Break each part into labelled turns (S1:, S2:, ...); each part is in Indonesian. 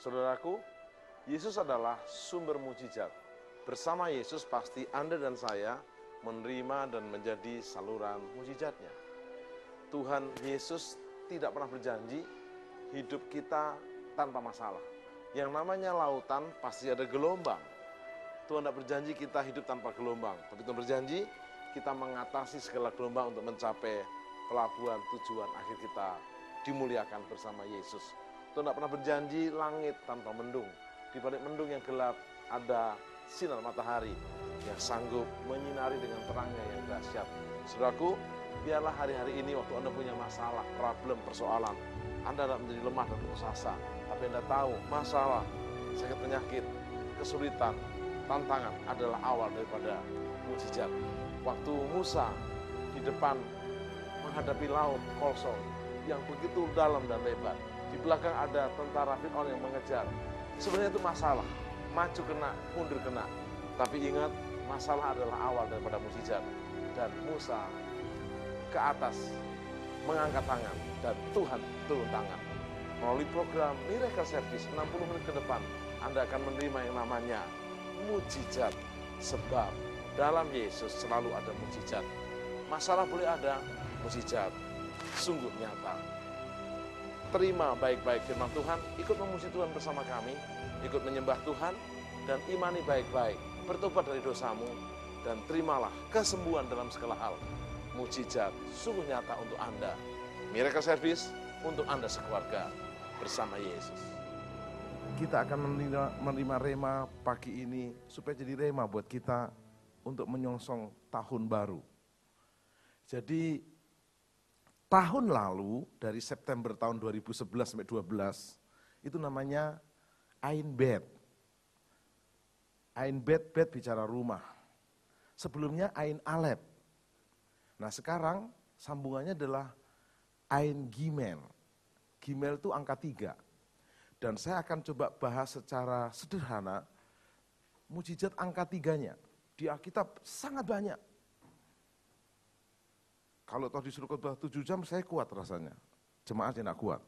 S1: Saudaraku, Yesus adalah sumber mujizat. Bersama Yesus pasti Anda dan saya menerima dan menjadi saluran mujizatnya. Tuhan Yesus tidak pernah berjanji hidup kita tanpa masalah. Yang namanya lautan pasti ada gelombang. Tuhan tidak berjanji kita hidup tanpa gelombang, tapi Tuhan berjanji kita mengatasi segala gelombang untuk mencapai pelabuhan tujuan akhir kita dimuliakan bersama Yesus. Tuhan tidak pernah berjanji langit tanpa mendung. Di balik mendung yang gelap ada sinar matahari yang sanggup menyinari dengan terangnya yang dahsyat. Saudaraku, biarlah hari-hari ini waktu Anda punya masalah, problem, persoalan, Anda tidak menjadi lemah dan putus asa, tapi Anda tahu masalah, sakit penyakit, kesulitan, tantangan adalah awal daripada mujizat. Waktu Musa di depan menghadapi laut Kolson yang begitu dalam dan lebar, di belakang ada tentara Firaun yang mengejar. Sebenarnya itu masalah, maju kena, mundur kena. Tapi ingat, masalah adalah awal daripada mujizat. Dan Musa ke atas mengangkat tangan dan Tuhan turun tangan. Melalui program Miracle Service 60 menit ke depan, Anda akan menerima yang namanya mujizat. Sebab dalam Yesus selalu ada mujizat. Masalah boleh ada, mujizat sungguh nyata. Terima baik-baik firman Tuhan, ikut memuji Tuhan bersama kami, ikut menyembah Tuhan, dan imani baik-baik, bertobat dari dosamu, dan terimalah kesembuhan dalam segala hal. Mujizat sungguh nyata untuk Anda. Miracle Service untuk Anda sekeluarga bersama Yesus. Kita akan menerima rema pagi ini supaya jadi rema buat kita untuk menyongsong tahun baru. Jadi tahun lalu dari September tahun 2011 sampai 12 itu namanya Ain Bet. Ain Bet, Bet bicara rumah. Sebelumnya Ain Aleph. Nah sekarang sambungannya adalah Ain Gimel. Gimel itu angka 3. Dan saya akan coba bahas secara sederhana mujizat angka 3-nya. Di Alkitab sangat banyak. Kalau toh disuruh khotbah 7 jam saya kuat rasanya. Jemaatnya tidak kuat.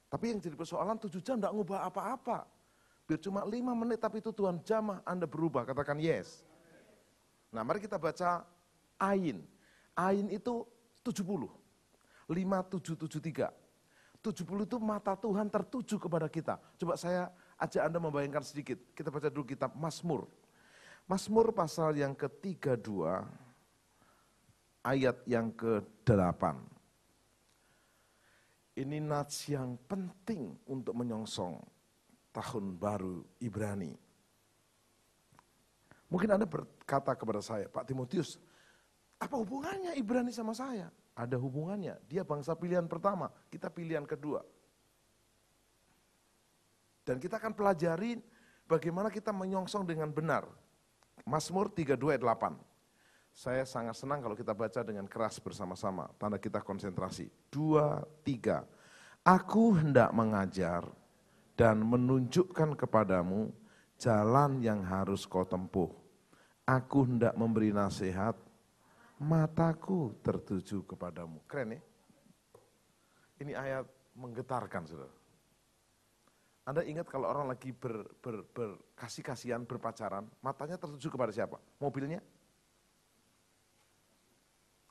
S1: Tapi yang jadi persoalan 7 jam tidak ngubah apa-apa. Biar cuma 5 menit tapi itu Tuhan jamah Anda berubah. Katakan yes. Nah mari kita baca Ain. Ain itu 70. 5773. 70 itu mata Tuhan tertuju kepada kita. Coba saya ajak Anda membayangkan sedikit. Kita baca dulu kitab Mazmur. Mazmur pasal yang ke-32 ayat yang ke-8. Ini nats yang penting untuk menyongsong tahun baru Ibrani. Mungkin Anda berkata kepada saya, Pak Timotius, apa hubungannya Ibrani sama saya? Ada hubungannya, dia bangsa pilihan pertama, kita pilihan kedua. Dan kita akan pelajari bagaimana kita menyongsong dengan benar. Mazmur 32 ayat 8. Saya sangat senang kalau kita baca dengan keras bersama-sama, tanda kita konsentrasi. 2, 3. Aku hendak mengajar dan menunjukkan kepadamu jalan yang harus kau tempuh. Aku hendak memberi nasihat, mataku tertuju kepadamu. Keren ya? Ini ayat menggetarkan, saudara. Anda ingat kalau orang lagi berkasih-kasihan, berpacaran, matanya tertuju kepada siapa? Mobilnya?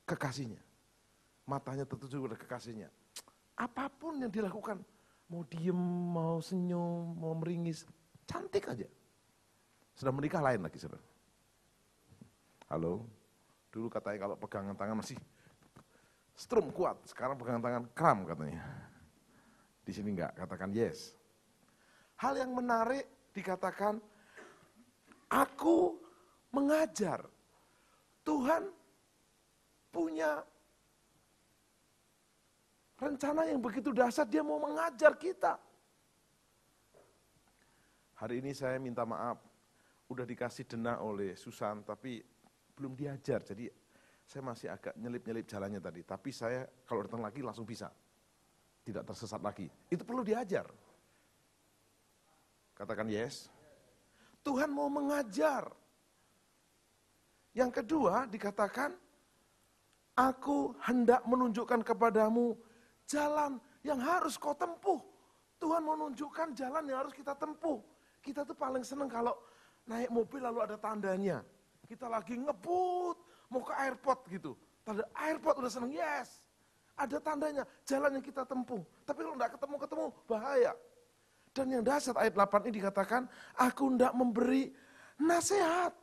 S1: Kekasihnya. Matanya tertuju kepada kekasihnya. Apapun yang dilakukan, mau diem, mau senyum, mau meringis, cantik aja. Sudah menikah lain lagi, saudara. Halo? Dulu katanya kalau pegangan tangan masih strum kuat, sekarang pegangan tangan kram katanya. Di sini enggak, katakan yes. Hal yang menarik dikatakan, aku mengajar. Tuhan punya rencana yang begitu dahsyat, dia mau mengajar kita. Hari ini saya minta maaf, udah dikasih dena oleh Susan, tapi belum diajar, jadi saya masih agak nyelip-nyelip jalannya tadi. Tapi saya kalau datang lagi langsung bisa, tidak tersesat lagi. Itu perlu diajar. Katakan yes. Tuhan mau mengajar. Yang kedua dikatakan, aku hendak menunjukkan kepadamu jalan yang harus kau tempuh. Tuhan mau menunjukkan jalan yang harus kita tempuh. Kita tuh paling seneng kalau naik mobil lalu ada tandanya. Kita lagi ngebut, mau ke airport gitu. Tanda airport udah seneng, yes. Ada tandanya, jalan yang kita tempuh. Tapi kalau enggak ketemu-ketemu, bahaya. Dan yang dahsyat ayat 8 ini dikatakan, aku enggak memberi nasihat.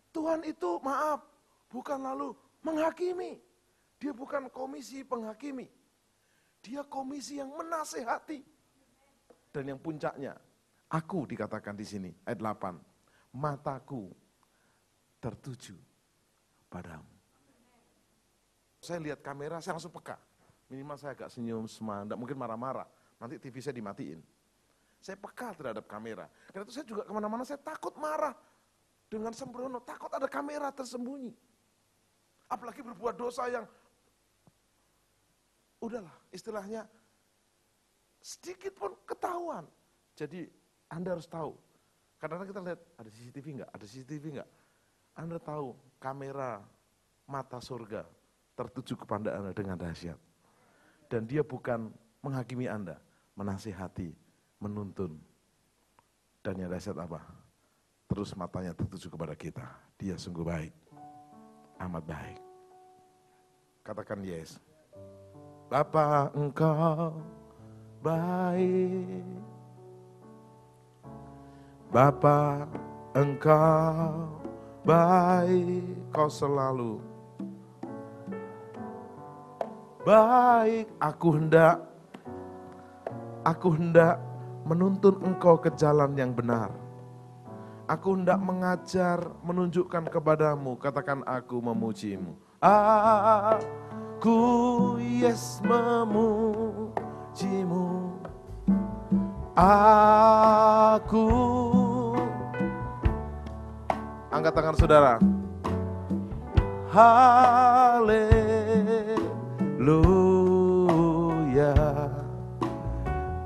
S1: Tuhan itu maaf, bukan lalu menghakimi. Dia bukan komisi penghakimi. Dia komisi yang menasehati. Dan yang puncaknya, aku dikatakan di sini, ayat 8. Mataku tertuju padamu. Saya lihat kamera, saya langsung peka. Minimal saya agak senyum, enggak mungkin marah-marah. Nanti TV saya dimatiin. Saya peka terhadap kamera. Karena itu saya juga kemana-mana saya takut marah. Dengan sembrono, takut ada kamera tersembunyi. Apalagi berbuat dosa yang, udahlah istilahnya, sedikit pun ketahuan. Jadi Anda harus tahu. Kadang-kadang kita lihat, ada CCTV enggak? Ada CCTV enggak? Anda tahu kamera mata surga tertuju kepada Anda dengan dahsyat. Dan dia bukan menghakimi Anda, menasihati, menuntun. Dan yang dahsyat apa? Terus matanya tertuju kepada kita. Dia sungguh baik, amat baik. Katakan yes. Bapa engkau baik. Bapa engkau baik, kau selalu baik. Aku hendak menuntun engkau ke jalan yang benar. Aku hendak mengajar, menunjukkan kepadamu. Katakan aku memujimu. Aku yes memujimu. Aku. Angkat tangan saudara. Haleluya.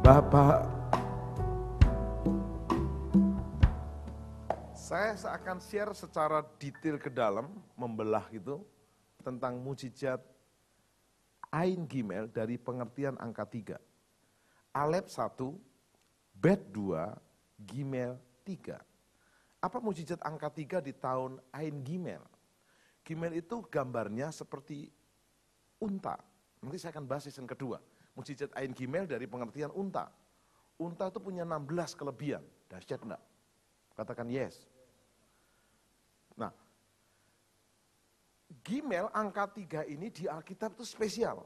S1: Bapak. Saya akan share secara detail ke dalam, membelah gitu, tentang mujizat Ain Gimel dari pengertian angka 3. Alef 1, Bet 2, Gimel 3. Apa mujizat angka 3 di tahun Ain Gimel? Gimel itu gambarnya seperti unta. Nanti saya akan bahas season kedua. Mujizat Ain Gimel dari pengertian unta. Unta itu punya 16 kelebihan. Dahsyat enggak? Katakan yes. Nah, Gimel angka 3 ini di Alkitab itu spesial.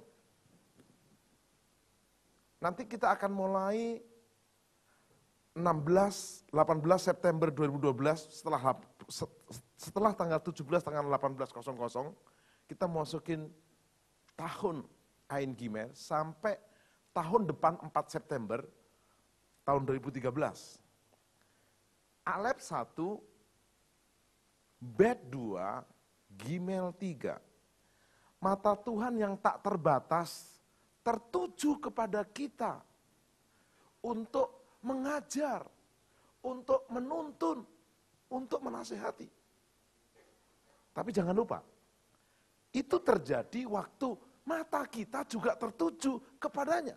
S1: Nanti kita akan mulai 18 September 2012 setelah tanggal 17 tanggal 18.00 kita masukin tahun Ain Gimel sampai tahun depan 4 September tahun 2013. Alef 1, Bet 2, Gimel 3. Mata Tuhan yang tak terbatas tertuju kepada kita untuk mengajar, untuk menuntun, untuk menasihati. Tapi jangan lupa, itu terjadi waktu mata kita juga tertuju kepadanya.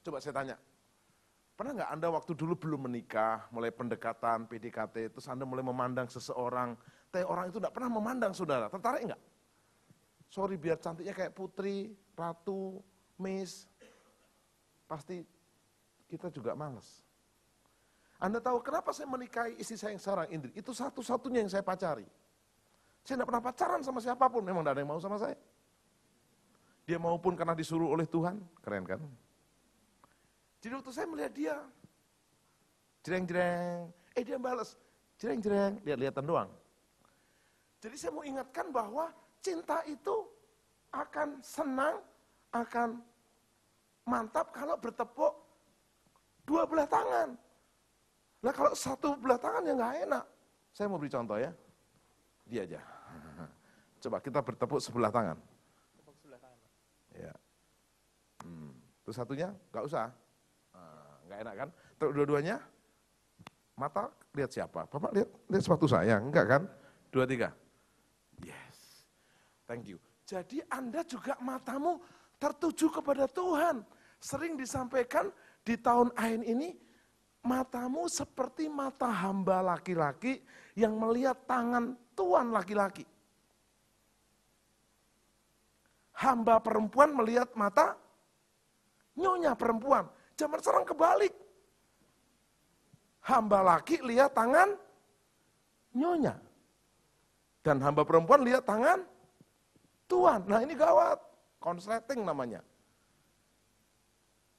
S1: Coba saya tanya, pernah nggak Anda waktu dulu belum menikah, mulai pendekatan, PDKT, terus Anda mulai memandang seseorang, tapi orang itu nggak pernah memandang saudara, tertarik nggak? Sorry biar cantiknya kayak putri, ratu, miss, pasti kita juga males. Anda tahu kenapa saya menikahi istri saya yang sekarang, Indri? Itu satu-satunya yang saya pacari. Saya nggak pernah pacaran sama siapapun, memang nggak ada yang mau sama saya. Dia maupun karena disuruh oleh Tuhan, keren kan? Jadi waktu saya melihat dia, jreng-jreng, dia balas, jreng-jreng, lihat-lihatan doang. Jadi saya mau ingatkan bahwa cinta itu akan senang, akan mantap kalau bertepuk dua belah tangan. Nah kalau satu belah tangan ya nggak enak. Saya mau beri contoh ya, dia aja. Coba kita bertepuk sebelah tangan. Tepuk sebelah tangan. Ya. Terus satunya nggak usah. Nggak enak kan? Dua-duanya, mata lihat siapa? Bapak lihat sepatu saya, enggak kan? 2, 3. Yes, thank you. Jadi Anda juga matamu tertuju kepada Tuhan. Sering disampaikan di tahun Ain ini, matamu seperti mata hamba laki-laki yang melihat tangan tuan laki-laki. Hamba perempuan melihat mata nyonya perempuan. Zaman sekarang kebalik. Hamba laki lihat tangan nyonya. Dan hamba perempuan lihat tangan tuan. Nah ini gawat. Konsleting namanya.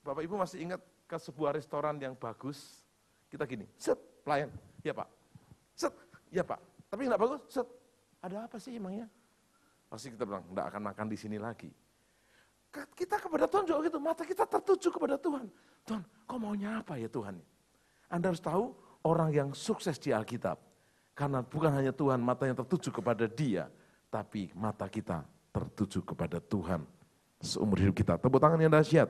S1: Bapak Ibu masih ingat ke sebuah restoran yang bagus? Kita gini, set, pelayan. Ya Pak. Set, ya Pak. Tapi enggak bagus, set. Ada apa sih emangnya? Pasti kita bilang, enggak akan makan di sini lagi. Kita kepada Tuhan juga gitu, mata kita tertuju kepada Tuhan. Tuhan, kau maunya apa ya Tuhan? Anda harus tahu, orang yang sukses di Alkitab, karena bukan hanya Tuhan matanya tertuju kepada dia, tapi mata kita tertuju kepada Tuhan seumur hidup kita. Tepuk tangan yang dahsyat.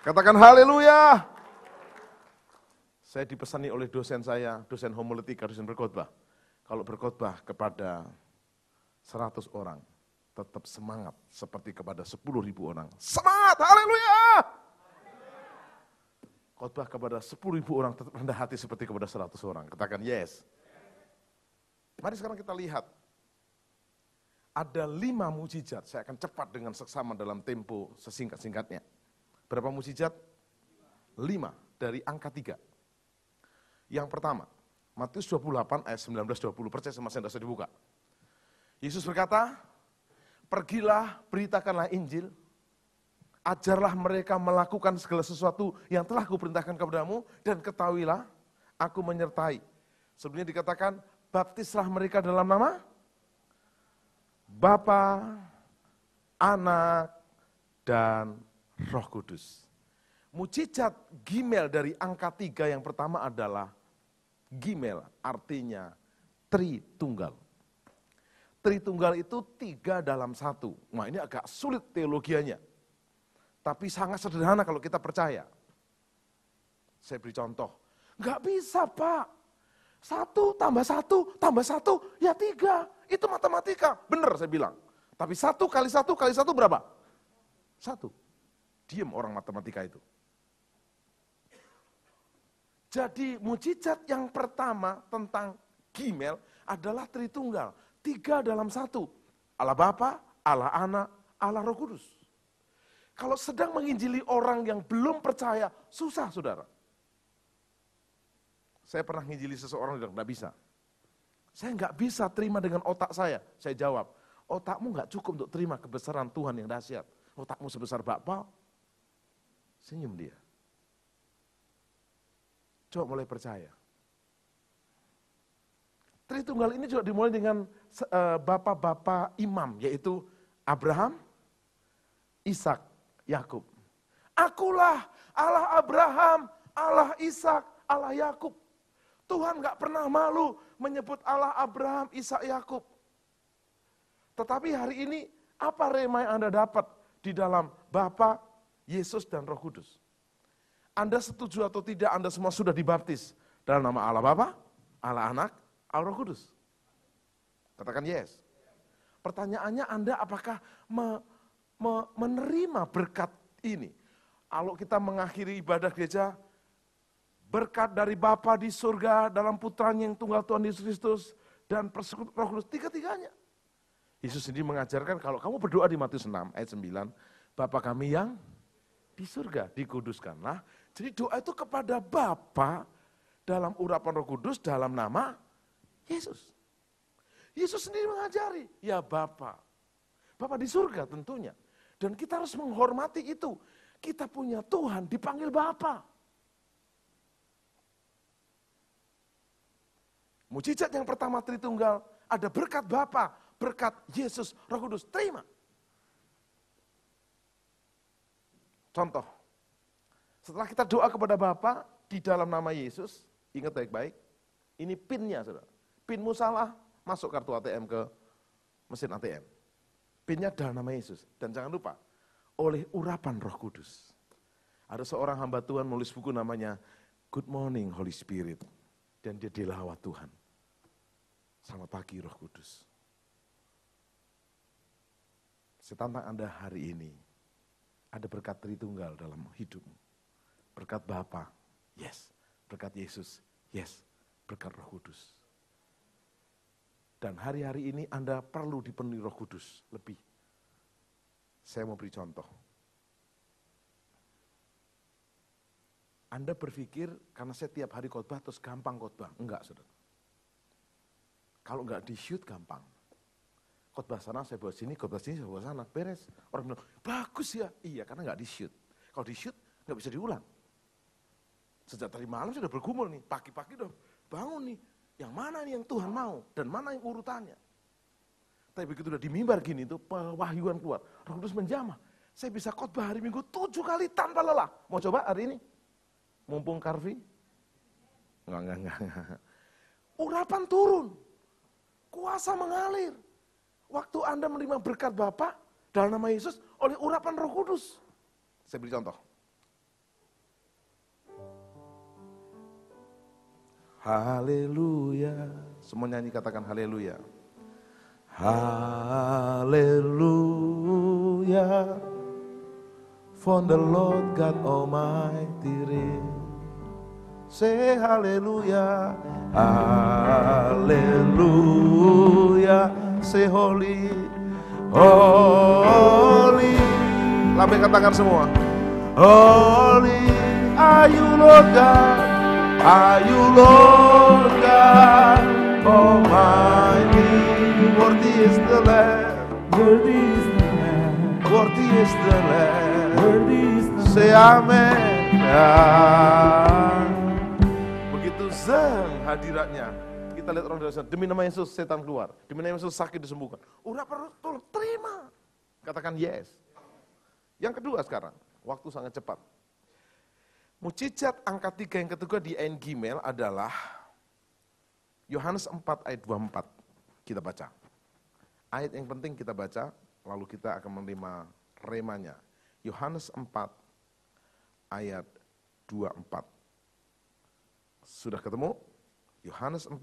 S1: Katakan haleluya. Saya dipesani oleh dosen saya, dosen homiletika, dosen berkhotbah. Kalau berkhotbah kepada 100 orang, tetap semangat seperti kepada 10.000 orang. Semangat, haleluya! Khotbah kepada 10.000 orang tetap rendah hati seperti kepada 100 orang. Katakan yes. Mari sekarang kita lihat. Ada 5 mujizat, saya akan cepat dengan seksama dalam tempo sesingkat-singkatnya. Berapa mujizat? 5 dari angka 3. Yang pertama, Matius 28 ayat 19-20, percaya sama saya, tidak usah dibuka. Yesus berkata, pergilah, beritakanlah Injil, ajarlah mereka melakukan segala sesuatu yang telah kuperintahkan kepadamu, dan ketahuilah, aku menyertai. Sebelumnya dikatakan, baptislah mereka dalam nama Bapa, Anak, dan Roh Kudus. Mujizat Gimel dari angka 3 yang pertama adalah Gimel, artinya Tritunggal. Tritunggal itu 3 dalam 1. Nah ini agak sulit teologianya. Tapi sangat sederhana kalau kita percaya. Saya beri contoh. Enggak bisa Pak. 1 tambah 1 tambah 1 ya 3. Itu matematika. Benar saya bilang. Tapi 1 kali 1 kali 1 berapa? 1. Diam orang matematika itu. Jadi mujizat yang pertama tentang Gimel adalah Tritunggal. 3 dalam 1. Allah Bapa, Allah Anak, Allah Roh Kudus. Kalau sedang menginjili orang yang belum percaya, susah saudara. Saya pernah menginjili seseorang yang tidak bisa. Saya nggak bisa terima dengan otak saya. Saya jawab, otakmu nggak cukup untuk terima kebesaran Tuhan yang dahsyat. Otakmu sebesar bakpao. Senyum dia. Coba mulai percaya. Tritunggal ini juga dimulai dengan bapak-bapak imam, yaitu Abraham, Ishak, Yakub. Akulah Allah Abraham, Allah Ishak, Allah Yakub. Tuhan gak pernah malu menyebut Allah Abraham, Ishak, Yakub. Tetapi hari ini, apa rema yang Anda dapat di dalam Bapa, Yesus, dan Roh Kudus? Anda setuju atau tidak, Anda semua sudah dibaptis dalam nama Allah Bapa, Allah Anak, Allah Roh Kudus. Katakan yes. Pertanyaannya Anda apakah menerima berkat ini? Kalau kita mengakhiri ibadah gereja, berkat dari Bapa di surga dalam putranya yang tunggal Tuhan Yesus Kristus dan persekutuan Roh Kudus, tiga-tiganya. Yesus sendiri mengajarkan kalau kamu berdoa di Matius 6 ayat 9, Bapa kami yang di surga, dikuduskanlah. Jadi doa itu kepada Bapa dalam urapan Roh Kudus dalam nama Yesus. Yesus sendiri mengajari, ya Bapa. Bapa di surga tentunya. Dan kita harus menghormati itu. Kita punya Tuhan dipanggil Bapa. Mujizat yang pertama Tritunggal, ada berkat Bapa, berkat Yesus, Roh Kudus, terima. Contoh, setelah kita doa kepada Bapa di dalam nama Yesus, ingat baik-baik, ini PIN-nya saudara. PIN-mu salah, masuk kartu ATM ke mesin ATM. PIN-nya dalam nama Yesus. Dan jangan lupa, oleh urapan Roh Kudus. Ada seorang hamba Tuhan menulis buku namanya Good Morning Holy Spirit. Dan dia dilawat Tuhan. Selamat pagi Roh Kudus. Saya tantang Anda hari ini. Ada berkat Tritunggal dalam hidupmu. Berkat Bapa, yes. Berkat Yesus, yes. Berkat Roh Kudus. Dan hari-hari ini Anda perlu dipenuhi Roh Kudus lebih. Saya mau beri contoh. Anda berpikir karena saya tiap hari khotbah terus gampang khotbah. Enggak, saudara. Kalau enggak di-shoot gampang. Khotbah sana saya bawa sini, khotbah sini saya bawa sana, beres. Orang bilang, bagus ya. Iya, karena enggak di-shoot. Kalau di-shoot enggak bisa diulang. Sejak tadi malam sudah bergumul nih, pagi-pagi udah bangun nih. Yang mana nih yang Tuhan mau dan mana yang urutannya. Tapi begitu udah di mimbar gini itu pewahyuan keluar, Roh Kudus menjamah. Saya bisa khotbah hari Minggu 7 kali tanpa lelah. Mau coba hari ini? Mumpung Karvi? Enggak. Urapan turun. Kuasa mengalir. Waktu Anda menerima berkat Bapa dalam nama Yesus oleh urapan Roh Kudus. Saya beri contoh. Haleluya. Semua nyanyi katakan haleluya. Haleluya. For the Lord God Almighty reign. Say haleluya. Haleluya. Say holy. Holy. Lambaikan tangan semua. Holy are you Lord God. Are you Lord God Almighty? Worthy is the Lamb. Worthy is the Lamb. Worthy is the Lamb. Worthy is the Lamb. Say amen. Begitu zeng hadiratnya. Kita lihat orang dewasa. Demi nama Yesus setan keluar. Demi nama Yesus sakit disembuhkan. Urapan tolong terima. Katakan yes. Yang kedua sekarang. Waktu sangat cepat. Mujizat angka 3 yang ketiga di Ein Gimel adalah Yohanes 4 ayat 24. Kita baca. Ayat yang penting kita baca, lalu kita akan menerima remanya. Yohanes 4 ayat 24. Sudah ketemu? Yohanes 4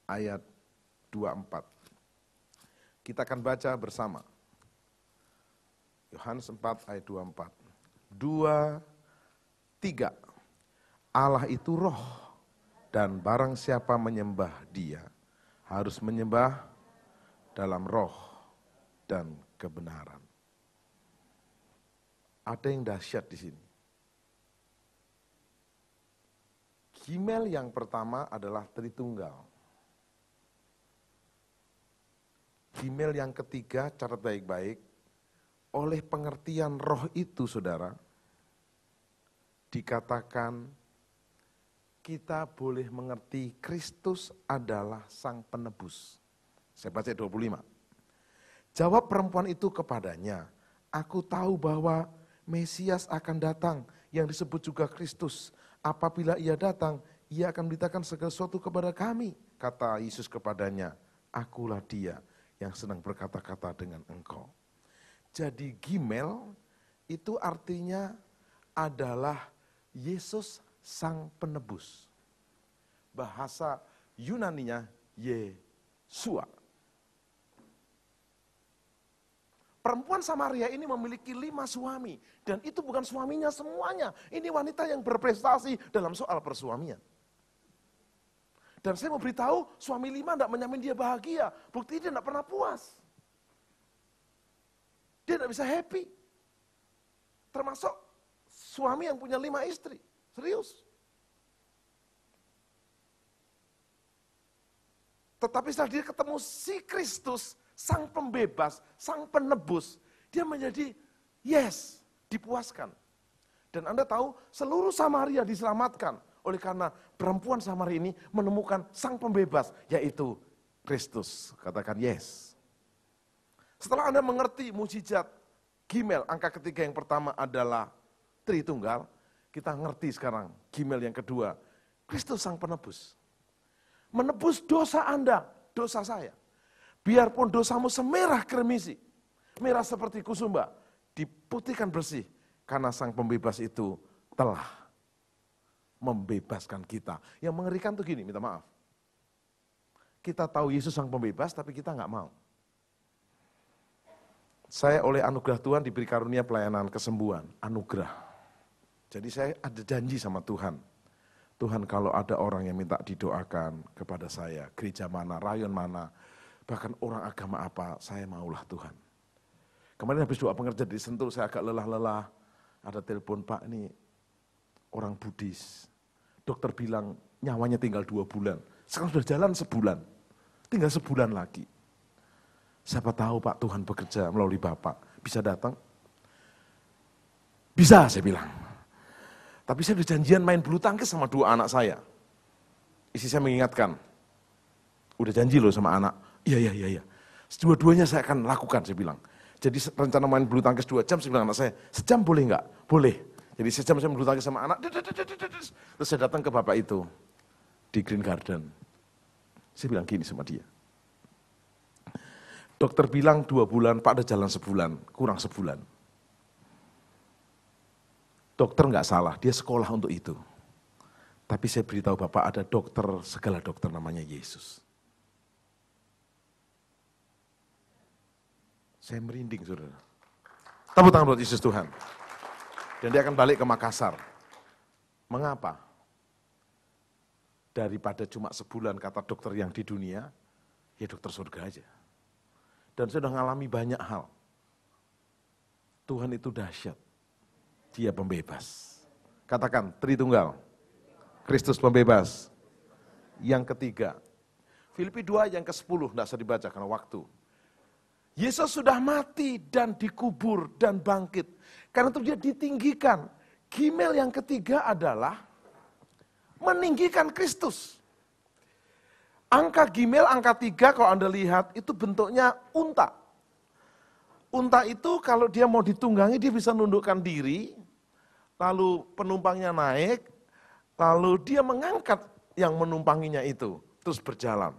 S1: ayat 24. Kita akan baca bersama. Yohanes 4 ayat 24. 2, 3. Allah itu roh, dan barang siapa menyembah Dia harus menyembah dalam roh dan kebenaran. Ada yang dahsyat di sini. Gimel yang pertama adalah Tritunggal. Gimel yang ketiga, catat baik-baik, oleh pengertian roh itu, saudara, dikatakan kita boleh mengerti Kristus adalah sang penebus. Saya baca 25. Jawab perempuan itu kepadanya, aku tahu bahwa Mesias akan datang yang disebut juga Kristus. Apabila ia datang, ia akan memberitakan segala sesuatu kepada kami. Kata Yesus kepadanya, akulah dia yang sedang berkata-kata dengan engkau. Jadi Gimel itu artinya adalah Yesus sang penebus. Bahasa Yunaninya Yesua. Perempuan Samaria ini memiliki 5 suami. Dan itu bukan suaminya semuanya. Ini wanita yang berprestasi dalam soal persuamian. Dan saya mau beritahu, suami 5 tidak menjamin dia bahagia. Bukti dia tidak pernah puas. Dia tidak bisa happy. Termasuk suami yang punya 5 istri, serius. Tetapi setelah dia ketemu si Kristus, sang pembebas, sang penebus, dia menjadi yes, dipuaskan. Dan Anda tahu seluruh Samaria diselamatkan oleh karena perempuan Samaria ini menemukan sang pembebas, yaitu Kristus. Katakan yes. Setelah Anda mengerti mujizat Gimel, angka ketiga yang pertama adalah Tritunggal, kita ngerti sekarang Gimel yang kedua, Kristus sang penebus. Menebus dosa Anda, dosa saya. Biarpun dosamu semerah kremisi, merah seperti kusumba, diputihkan bersih, karena sang pembebas itu telah membebaskan kita. Yang mengerikan tuh gini, minta maaf. Kita tahu Yesus sang pembebas, tapi kita nggak mau. Saya oleh anugerah Tuhan diberi karunia pelayanan kesembuhan, anugerah. Jadi saya ada janji sama Tuhan. Tuhan, kalau ada orang yang minta didoakan kepada saya, gereja mana, rayon mana, bahkan orang agama apa, saya maulah Tuhan. Kemarin habis doa pengerja di Sentul, saya agak lelah-lelah. Ada telepon, Pak, ini orang Buddhis. Dokter bilang nyawanya tinggal 2 bulan. Sekarang sudah jalan sebulan. Tinggal sebulan lagi. Siapa tahu Pak Tuhan bekerja melalui Bapak. Bisa datang? Bisa, saya bilang. Tapi saya udah janjian main bulu tangkis sama 2 anak saya. Istri saya mengingatkan. Udah janji loh sama anak. Iya. Dua-duanya saya akan lakukan, saya bilang. Jadi rencana main bulu tangkis 2 jam, saya bilang anak saya, sejam boleh enggak? Boleh. Jadi sejam saya bulu tangkis sama anak, terus saya datang ke bapak itu, di Green Garden. Saya bilang gini sama dia. Dokter bilang 2 bulan, Pak ada jalan sebulan, kurang sebulan. Dokter enggak salah, dia sekolah untuk itu. Tapi saya beritahu Bapak ada dokter, segala dokter namanya Yesus. Saya merinding, saudara. Tepuk tangan buat Yesus Tuhan. Dan dia akan balik ke Makassar. Mengapa? Daripada cuma sebulan kata dokter yang di dunia, ya dokter surga aja. Dan saya sudah mengalami banyak hal. Tuhan itu dahsyat. Dia pembebas. Katakan, Tritunggal. Kristus pembebas. Yang ketiga, Filipi 2 yang ke-10, tidak usah dibaca karena waktu. Yesus sudah mati dan dikubur dan bangkit. Karena itu dia ditinggikan. Gimel yang ketiga adalah meninggikan Kristus. Angka Gimel, angka 3 kalau Anda lihat itu bentuknya unta. Unta itu kalau dia mau ditunggangi dia bisa nundukkan diri, lalu penumpangnya naik, lalu dia mengangkat yang menumpanginya itu, terus berjalan.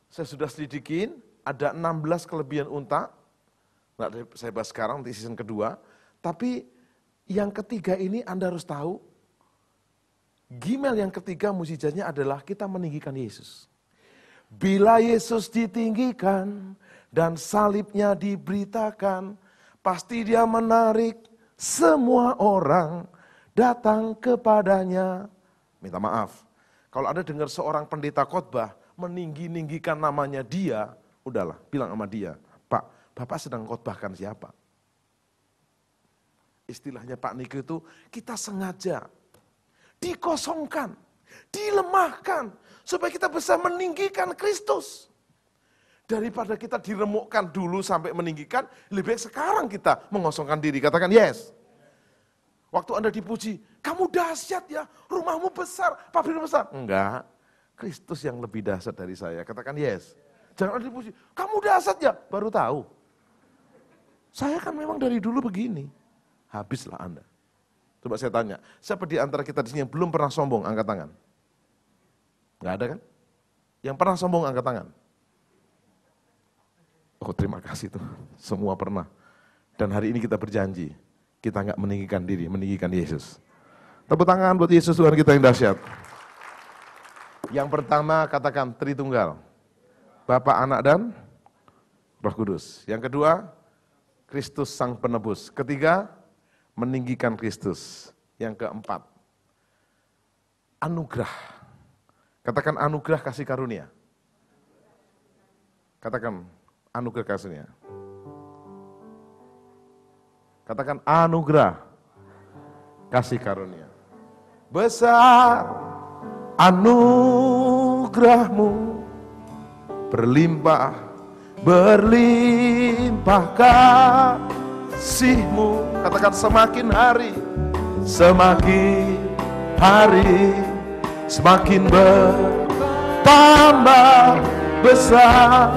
S1: Saya sudah selidikin, ada 16 kelebihan unta, nggak saya bahas sekarang di season kedua, tapi yang ketiga ini Anda harus tahu, Gimel yang ketiga mukjizatnya adalah kita meninggikan Yesus. Bila Yesus ditinggikan dan salibnya diberitakan, pasti dia menarik semua orang datang kepadanya. Minta maaf, kalau Anda dengar seorang pendeta khotbah meninggi-ninggikan namanya dia, udahlah, bilang sama dia, Pak, Bapak sedang khotbahkan siapa? Istilahnya Pak Niko itu, kita sengaja dikosongkan, dilemahkan, supaya kita bisa meninggikan Kristus. Daripada kita diremukkan dulu sampai meninggikan, lebih baik sekarang kita mengosongkan diri. Katakan yes. Waktu Anda dipuji, kamu dahsyat ya, rumahmu besar, pabrikmu besar. Enggak, Kristus yang lebih dahsyat dari saya. Katakan yes. Jangan Anda dipuji, kamu dahsyat ya, baru tahu. Saya kan memang dari dulu begini. Habislah Anda. Coba saya tanya, siapa di antara kita di sini yang belum pernah sombong, angkat tangan? Enggak ada kan? Yang pernah sombong, angkat tangan. Oh terima kasih tuh, semua pernah. Dan hari ini kita berjanji, kita enggak meninggikan diri, meninggikan Yesus. Tepuk tangan buat Yesus Tuhan kita yang dahsyat. Yang pertama katakan Tritunggal. Bapa, Anak, dan Roh Kudus. Yang kedua, Kristus Sang Penebus. Ketiga, meninggikan Kristus. Yang keempat, anugerah. Katakan anugerah kasih karunia. Katakan anugerah kasihnya. Katakan anugerah kasih karunia. Besar anugerahmu, berlimpah kasihmu. Katakan semakin hari semakin bertambah besar.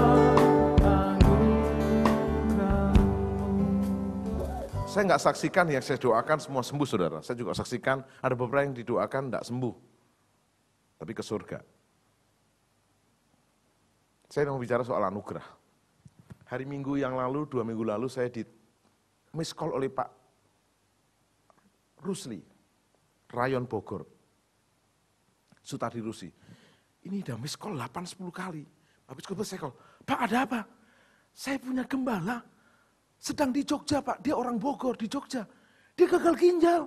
S1: Saya nggak saksikan yang saya doakan semua sembuh, saudara. Saya juga saksikan ada beberapa yang didoakan nggak sembuh, tapi ke surga. Saya mau bicara soal anugerah. Hari Minggu yang lalu, 2 minggu lalu, saya di miss call oleh Pak Rusli, Rayon Bogor, Sutadi Rusi. Ini udah miss call 8-10 kali. Habis itu saya call, Pak ada apa? Saya punya gembala,
S2: sedang di Jogja Pak, dia orang Bogor di Jogja. Dia gagal ginjal.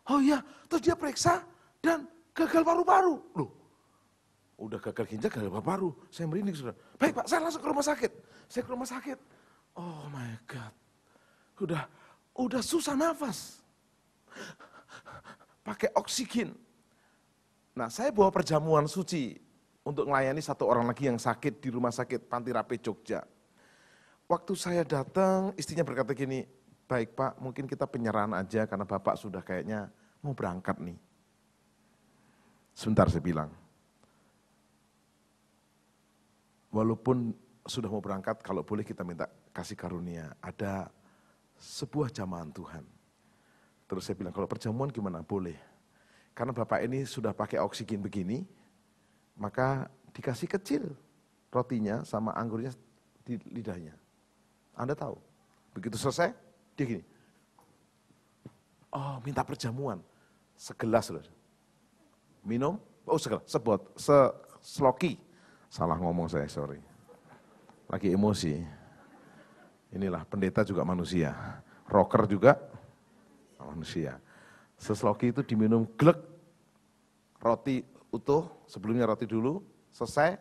S2: Oh iya, terus dia periksa dan gagal paru-paru. Loh, udah gagal ginjal, gagal paru-paru. Saya merinding sudah. Baik Pak, saya langsung ke rumah sakit. Saya ke rumah sakit. Oh my God. Udah susah nafas. Pakai oksigen. Nah, saya bawa perjamuan suci untuk melayani satu orang lagi yang sakit di rumah sakit Panti Rapih Jogja. Waktu saya datang, istrinya berkata gini, baik Pak, mungkin kita penyerahan aja karena Bapak sudah kayaknya mau berangkat nih. Sebentar saya bilang, walaupun sudah mau berangkat, kalau boleh kita minta kasih karunia, ada sebuah jamahan Tuhan. Terus saya bilang, kalau perjamuan gimana? Boleh. Karena Bapak ini sudah pakai oksigen begini, maka dikasih kecil rotinya sama anggurnya di lidahnya. Anda tahu, begitu selesai, dia gini. Oh, minta perjamuan. Segelas loh. Minum, oh segelas, seloki. Salah ngomong saya, sorry. Lagi emosi. Inilah, pendeta juga manusia. Rocker juga manusia. Seseloki itu diminum glek. Roti utuh, sebelumnya roti dulu, selesai,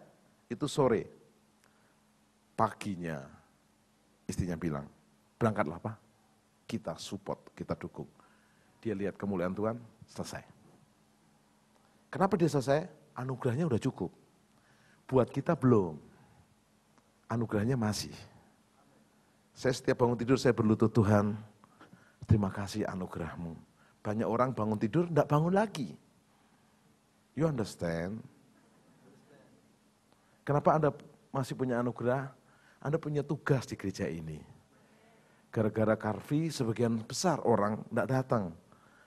S2: itu sore. Paginya, istrinya bilang, berangkatlah Pak, kita support, kita dukung. Dia lihat kemuliaan Tuhan, selesai. Kenapa dia selesai? Anugerahnya udah cukup. Buat kita belum, anugerahnya masih. Saya setiap bangun tidur, saya berlutut, Tuhan, terima kasih anugerahmu. Banyak orang bangun tidur, enggak bangun lagi. You understand? Kenapa Anda masih punya anugerah? Anda punya tugas di gereja ini. Gara-gara Karvi, sebagian besar orang enggak datang.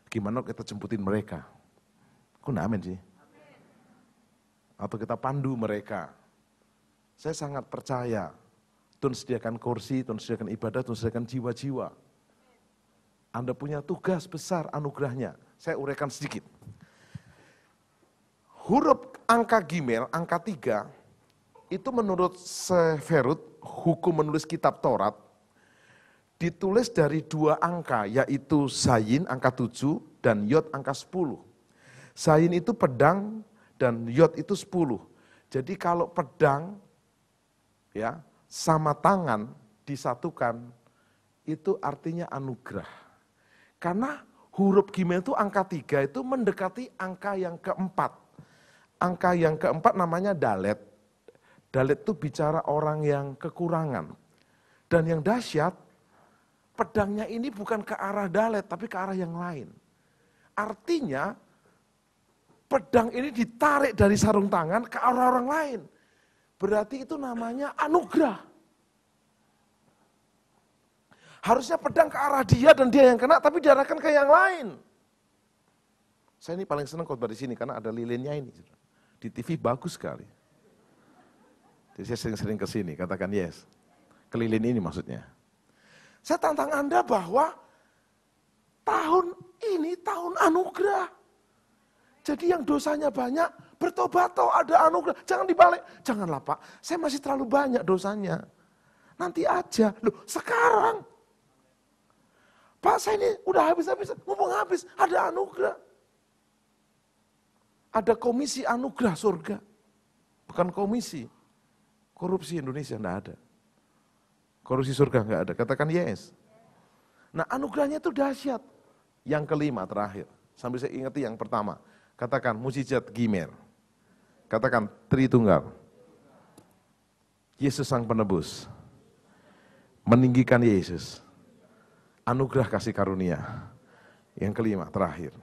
S2: Gimana kita jemputin mereka? Kok enggak amin sih? Atau kita pandu mereka. Saya sangat percaya, Tuhan sediakan kursi, Tuhan sediakan ibadah, Tuhan sediakan jiwa-jiwa. Anda punya tugas besar anugerahnya. Saya uraikan sedikit. Huruf angka Gimel, angka 3, itu menurut Seferut, hukum menulis kitab Taurat, ditulis dari 2 angka, yaitu Zayin angka 7 dan Yod angka 10. Zayin itu pedang dan Yod itu 10. Jadi kalau pedang ya sama tangan disatukan, itu artinya anugerah. Karena huruf Gimel itu angka 3 itu mendekati angka yang keempat. Angka yang keempat namanya Dalet. Dalet itu bicara orang yang kekurangan. Dan yang dahsyat, pedangnya ini bukan ke arah Dalet, tapi ke arah yang lain. Artinya, pedang ini ditarik dari sarung tangan ke arah orang lain. Berarti itu namanya anugerah. Harusnya pedang ke arah dia dan dia yang kena, tapi diarahkan ke yang lain. Saya ini paling senang khotbah di sini karena ada lilinnya ini. Di TV bagus sekali. Jadi saya sering-sering ke sini, katakan yes. Ke lilin ini maksudnya. Saya tantang Anda bahwa tahun ini tahun anugerah. Jadi yang dosanya banyak, bertobat toh ada anugerah. Jangan dibalik. Janganlah Pak, saya masih terlalu banyak dosanya. Nanti aja. Loh sekarang. Pak saya ini udah habis-habis, mumpung habis, ada anugerah. Ada komisi anugerah surga. Bukan komisi. Korupsi Indonesia enggak ada. Korupsi surga enggak ada. Katakan yes. Nah anugerahnya itu dahsyat. Yang kelima terakhir. Sambil saya ingati yang pertama. Katakan mujizat Gimel. Katakan Tritunggal. Yesus Sang Penebus. Meninggikan Yesus. Anugerah kasih karunia. Yang kelima terakhir.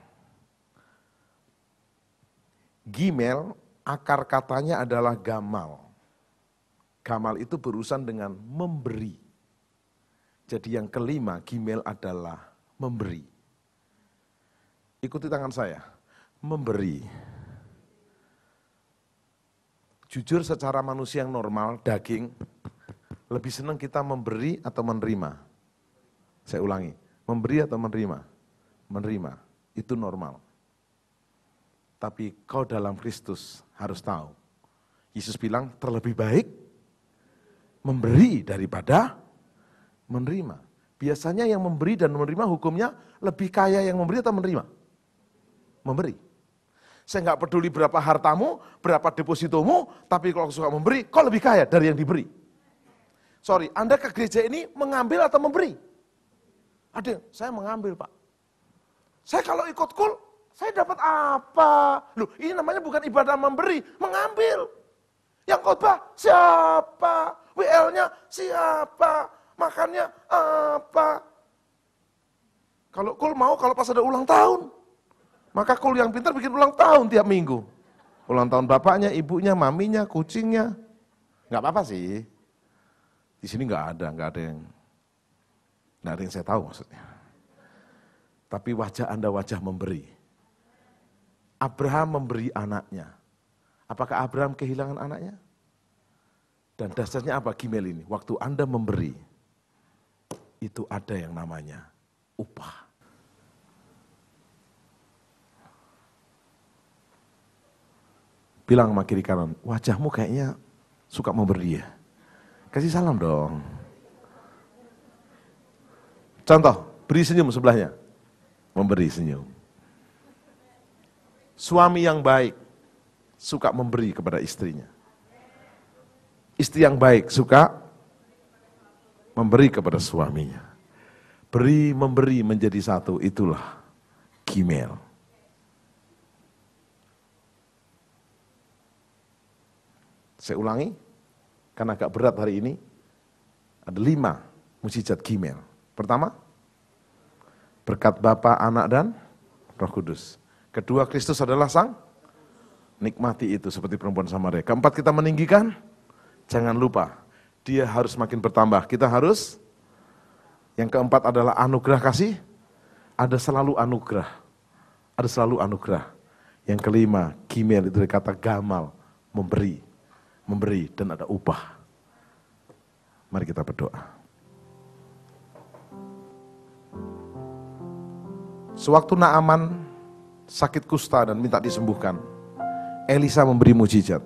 S2: Gimel, akar katanya adalah gamal. Gamal itu berurusan dengan memberi. Jadi yang kelima, Gimel adalah memberi. Ikuti tangan saya, memberi. Jujur secara manusia yang normal, daging, lebih senang kita memberi atau menerima. Saya ulangi, memberi atau menerima? Menerima, itu normal. Tapi kau dalam Kristus harus tahu. Yesus bilang terlebih baik memberi daripada Menerima. Biasanya yang memberi dan menerima hukumnya lebih kaya yang memberi atau menerima? Memberi. Saya nggak peduli berapa hartamu, berapa depositomu, tapi kalau suka memberi, kau lebih kaya dari yang diberi. Sorry, Anda ke gereja ini mengambil atau memberi? Ada, saya mengambil Pak. Saya kalau ikut kul, saya dapat apa? Loh, ini namanya bukan ibadah memberi, mengambil. Yang khotbah siapa? WL-nya siapa? Makannya apa? Kalau kul mau, kalau pas ada ulang tahun, maka kul yang pintar bikin ulang tahun tiap minggu. Ulang tahun bapaknya, ibunya, maminya, kucingnya. Nggak apa-apa sih. Di sini nggak ada yang saya tahu maksudnya. Tapi wajah Anda wajah memberi. Abraham memberi anaknya. Apakah Abraham kehilangan anaknya? Dan dasarnya apa Gimel ini? Waktu Anda memberi, itu ada yang namanya upah. Bilang sama kiri kanan, wajahmu kayaknya suka memberi ya. Kasih salam dong. Contoh, beri senyum sebelahnya. Memberi senyum. Suami yang baik suka memberi kepada istrinya. Istri yang baik suka memberi kepada suaminya. Beri memberi menjadi satu, itulah Gimel. Saya ulangi, karena agak berat hari ini, ada 5 mukjizat Gimel. Pertama, berkat Bapa, Anak, dan Roh Kudus. Kedua, Kristus adalah Sang, nikmati itu seperti perempuan Samaria. Keempat, kita meninggikan, jangan lupa, dia harus makin bertambah. Kita harus, yang keempat adalah anugerah kasih, ada selalu anugerah. Ada selalu anugerah. Yang kelima, Gimel itu dari kata gamal, memberi, dan ada upah. Mari kita berdoa. Sewaktu Naaman sakit kusta dan minta disembuhkan, Elisa memberi mukjizat.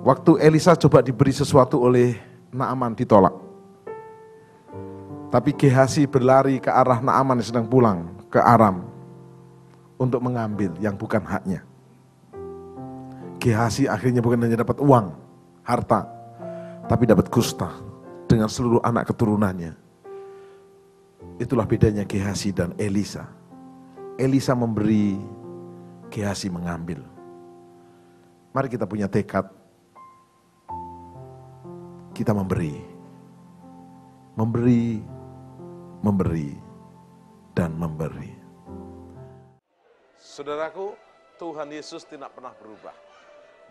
S2: Waktu Elisa coba diberi sesuatu oleh Naaman, ditolak. Tapi Gehazi berlari ke arah Naaman yang sedang pulang ke Aram untuk mengambil yang bukan haknya. Gehazi akhirnya bukan hanya dapat uang, harta, tapi dapat kusta dengan seluruh anak keturunannya. Itulah bedanya Gehazi dan Elisa. Elisa memberi, Gehazi mengambil. Mari kita punya tekad, kita memberi, dan memberi.
S1: Saudaraku, Tuhan Yesus tidak pernah berubah.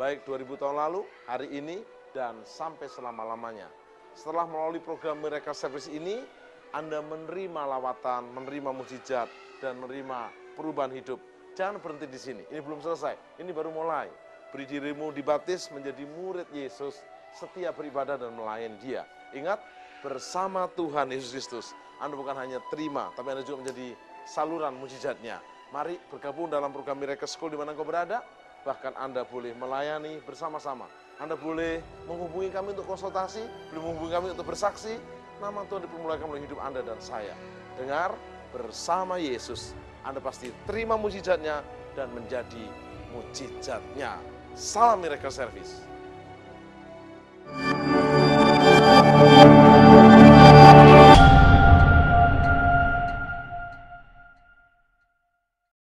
S1: Baik 2000 tahun lalu, hari ini, dan sampai selama-lamanya. Setelah melalui program Miracle Service ini, Anda menerima lawatan, menerima mukjizat, dan menerima perubahan hidup. Jangan berhenti di sini, ini belum selesai, ini baru mulai. Beri dirimu dibaptis menjadi murid Yesus, setia beribadah dan melayani Dia. Ingat, bersama Tuhan Yesus Kristus, Anda bukan hanya terima, tapi Anda juga menjadi saluran mukjizatnya. Mari bergabung dalam program Miracle School di mana Engkau berada. Bahkan Anda boleh melayani bersama-sama. Anda boleh menghubungi kami untuk konsultasi, boleh menghubungi kami untuk bersaksi. Nama Tuhan dipermuliakan melalui hidup Anda dan saya. Dengar, bersama Yesus, Anda pasti terima mukjizatnya dan menjadi mukjizatnya. Salam Miracle Service.